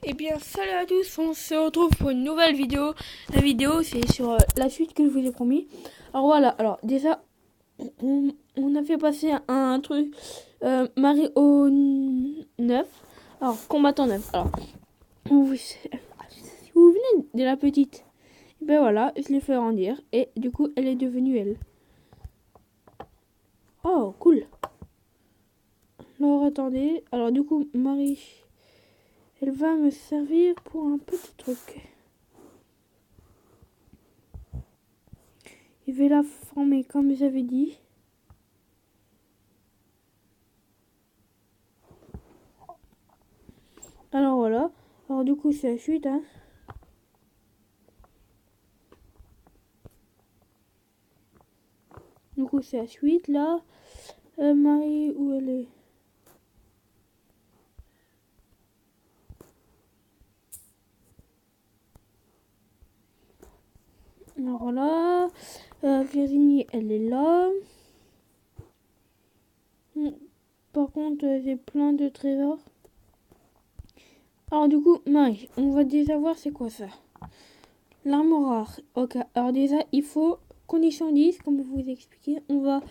Eh bien, salut à tous, on se retrouve pour une nouvelle vidéo. La vidéo, c'est sur la suite que je vous ai promis. Alors voilà, alors déjà, on a fait passer un truc Marie au 9. Alors, combattant 9. Alors, si vous venez de la petite, ben voilà, je l'ai fait grandir. Et du coup, elle est devenue elle. Oh, cool. Alors, attendez. Alors, du coup, Marie, elle va me servir pour un petit truc. Je vais la former comme j'avais dit. Alors voilà. Alors du coup c'est la suite. Hein. Du coup c'est la suite là. Marie où elle est? Alors là. Virginie elle est là. Par contre j'ai plein de trésors. Alors du coup Marie, on va déjà voir c'est quoi ça. L'arme rare. Ok. Alors déjà il faut condition 10 comme je vous ai expliqué. On va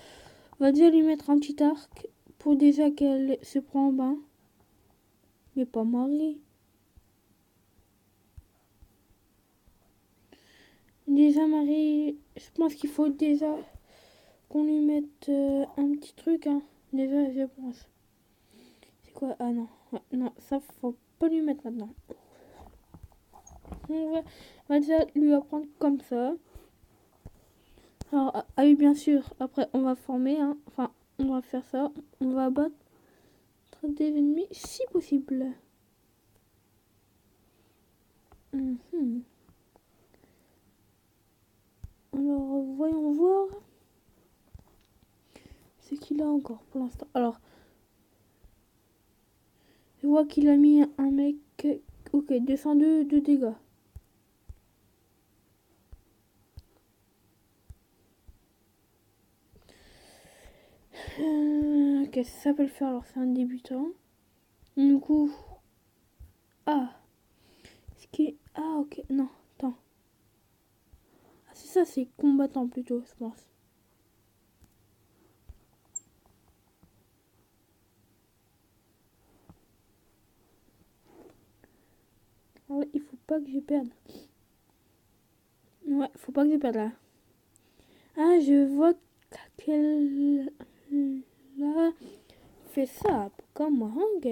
déjà lui mettre un petit arc pour déjà qu'elle se prend en bain. Mais pas Marie. Déjà Marie, je pense qu'il faut déjà qu'on lui mette un petit truc. Hein. Déjà je pense. C'est quoi? Ah non. Ouais, non, ça faut pas lui mettre maintenant. On va déjà lui apprendre comme ça. Alors, ah oui bien sûr, après on va former. Hein. Enfin, on va faire ça. On va battre des ennemis si possible. Alors voyons voir ce qu'il a encore pour l'instant. Alors, je vois qu'il a mis un mec. Ok, 202 de dégâts. Ok, ça peut le faire. Alors, c'est un débutant. Du coup. Ah. Ce qui est. Ah, ok. Non, attends. Ah, c'est ça, c'est combattant plutôt, je pense. Alors, il faut pas que je perde. Ouais, faut pas que je perde là. Ah, je vois qu'elle. Là. Fait ça. Comme moi, ok.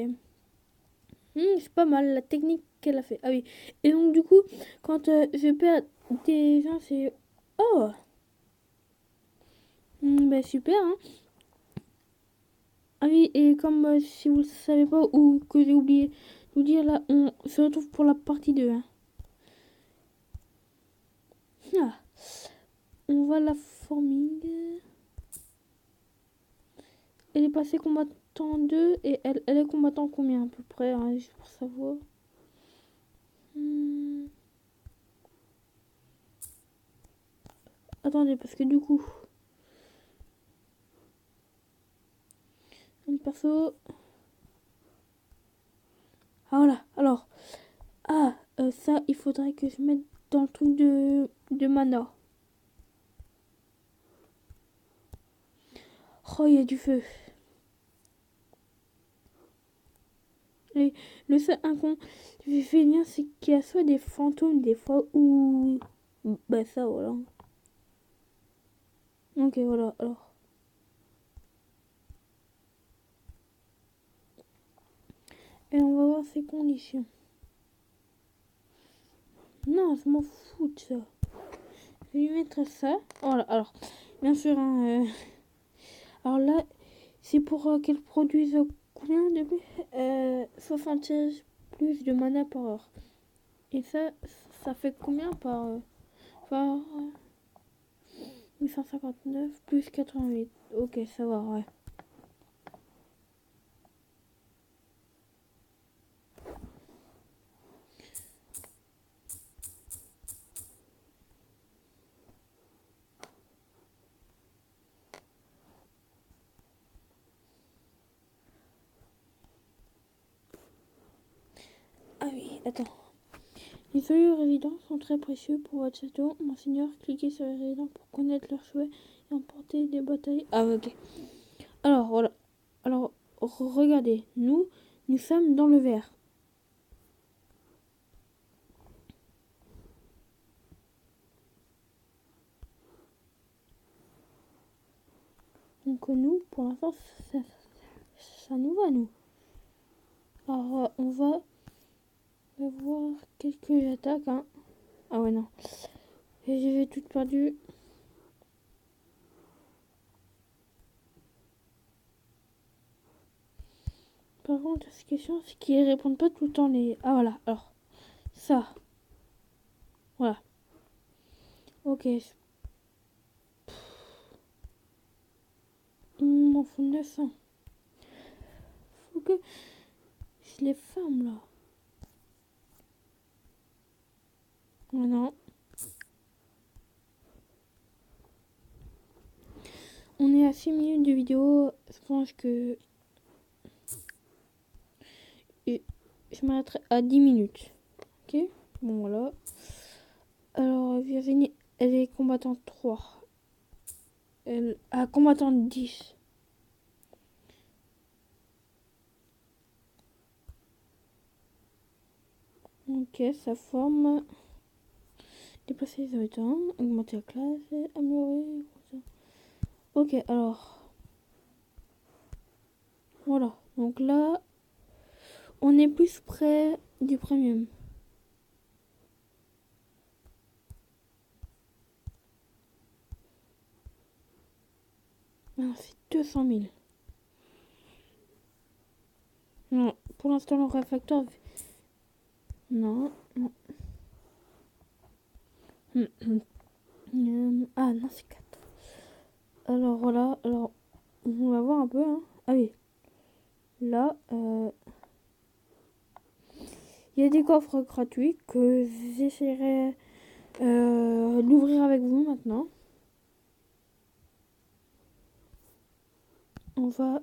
C'est pas mal la technique qu'elle a fait. Ah oui. Et donc, du coup, quand je perds des gens, c'est. Oh! Bah, super, hein. Ah oui, et comme si vous ne savez pas ou que j'ai oublié de vous dire, là, on se retrouve pour la partie 2. Hein. Ah, on va la forming. Elle est passée combattant 2 et elle est combattant combien à peu près, hein, juste pour savoir. Attendez, parce que du coup, une perso. Ah voilà, alors. Ah, ça, il faudrait que je mette dans le truc de mana. Oh, il y a du feu. Et le seul inconvénient, c'est qu'il y a soit des fantômes des fois ou. Bah, ça, voilà. Ok, voilà, alors. Et on va voir ses conditions. Non, je m'en fous de ça. Je vais lui mettre ça. Voilà, alors. Bien sûr, hein, alors là, c'est pour qu'elle produise combien de 76 plus de mana par heure. Et ça fait combien par 859 plus 88. Ok, ça va, ouais. Ah oui, attends. Les feuilles résidents sont très précieux pour votre château. Monseigneur, cliquez sur les résidents pour connaître leurs souhaits et emporter des batailles. Ah, ok. Alors, voilà. Alors, regardez. Nous sommes dans le vert. Donc, nous, pour l'instant, ça nous va, nous. Alors, on va voir quelques attaques, hein. Ah ouais, non. Et j'ai tout perdu. Par contre, ce qui est chiant, c'est qu'ils répondent pas tout le temps les... Ah voilà, alors, ça. Voilà. Ok. On m'en fout 900. Faut que je les ferme, là. Oh non. On est à 6 minutes de vidéo. Je pense que... je m'arrêterai à 10 minutes. Ok. Bon, voilà. Alors, Virginie, elle est combattante 3. Elle a combattante 10. Ok, ça forme. Déplacer les habitants, augmenter la classe, améliorer. Ok, alors. Voilà. Donc là, on est plus près du premium. Non, c'est 200 000. Non, pour l'instant, le réfracteur. Non, non. Ah non, c'est 4. Alors voilà, alors on va voir un peu. Hein. Ah oui, là, il y a des coffres gratuits que j'essaierai d'ouvrir avec vous maintenant. On va...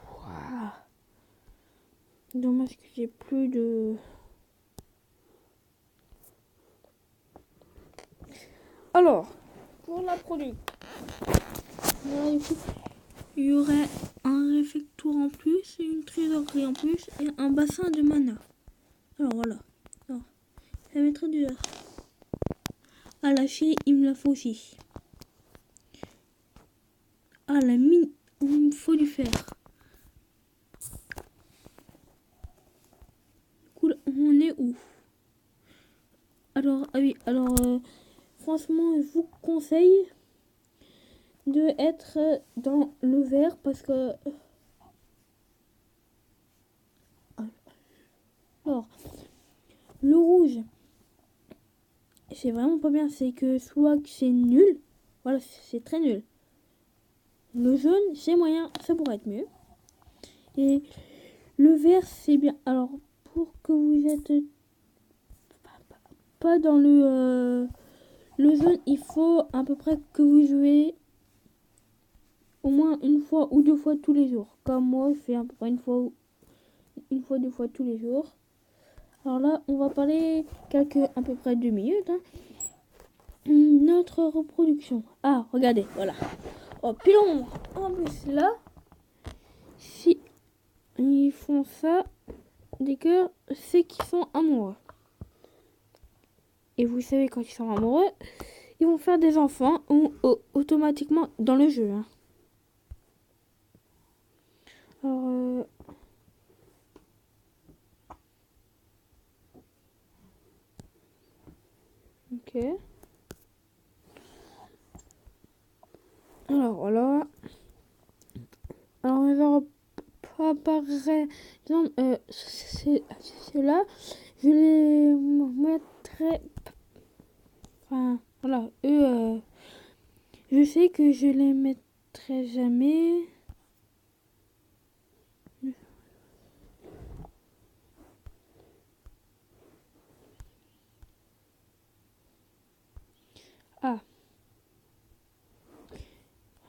Wow. Dommage que j'ai plus de... Alors, pour la produit, il y aurait un réfectoire en plus, une trésorerie en plus et un bassin de mana. Alors voilà. Alors, ça mettrait du heure. Ah, la fille, il me la faut aussi. Ah, la mine, il me faut du fer. Cool, on est où? Alors, ah oui, alors, franchement, je vous conseille de être dans le vert parce que... Alors, le rouge, c'est vraiment pas bien. C'est que soit que c'est nul, voilà, c'est très nul. Le jaune, c'est moyen, ça pourrait être mieux. Et le vert, c'est bien. Alors, pour que vous êtes pas dans le jaune, il faut à peu près que vous jouez au moins une fois ou 2 fois tous les jours. Comme moi, je fais à peu près une fois, 2 fois tous les jours. Alors là, on va parler à peu près 2 minutes. Hein. Notre reproduction. Ah, regardez, voilà. Oh, pilon. En plus, là, si ils font ça, des cœurs, c'est qu'ils sont amoureux. Et vous savez, quand ils sont amoureux, ils vont faire des enfants automatiquement dans le jeu. Hein. Alors, ok. Alors, voilà. Alors, on va par exemple, ceux-là, je les mettrai... Enfin, voilà, eux, je sais que je les mettrai jamais... Ah.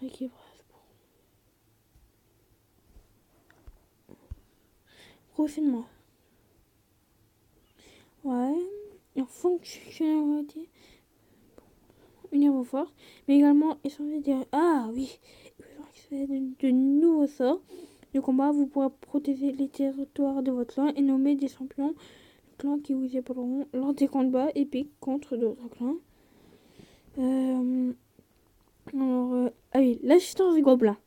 Équilibrage. prochainement. Ouais. En fonctionnalité, unir vos forces, mais également échanger des... Ah oui, de nouveaux sorts de combat. Vous pourrez protéger les territoires de votre clan et nommer des champions de clans qui vous épauleront lors des combats épiques contre d'autres clans. Ah oui, l'assistance des gobelins.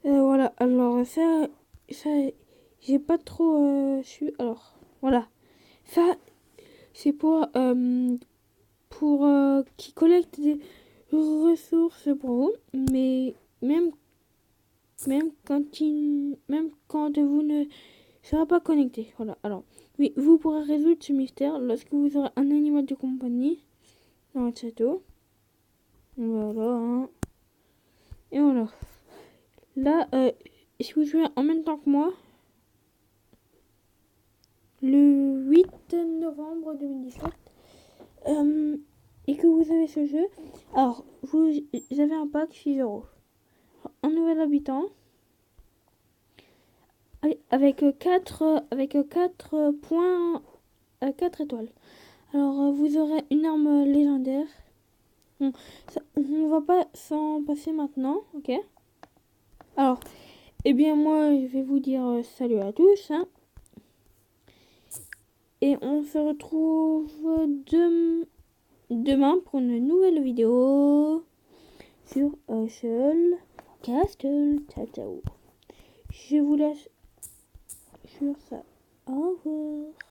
Voilà, alors ça j'ai pas trop su. Alors, voilà. Ça, c'est pour qui collecte des ressources pour vous, mais même, même quand vous ne serez pas connecté. Voilà, alors, oui, vous pourrez résoudre ce mystère lorsque vous aurez un animal de compagnie dans votre château. Voilà, hein. Et voilà. Là, si vous jouez en même temps que moi, le 8 novembre 2017, et que vous avez ce jeu, alors vous avez un pack 6 €. Un nouvel habitant avec 4 points, 4 étoiles. Alors vous aurez une arme légendaire. Bon, on va pas s'en passer maintenant, ok? Alors, eh bien moi je vais vous dire salut à tous, hein. Et on se retrouve demain pour une nouvelle vidéo sur Seul Castle. Ciao, ciao. Je vous laisse sur ça. Au revoir.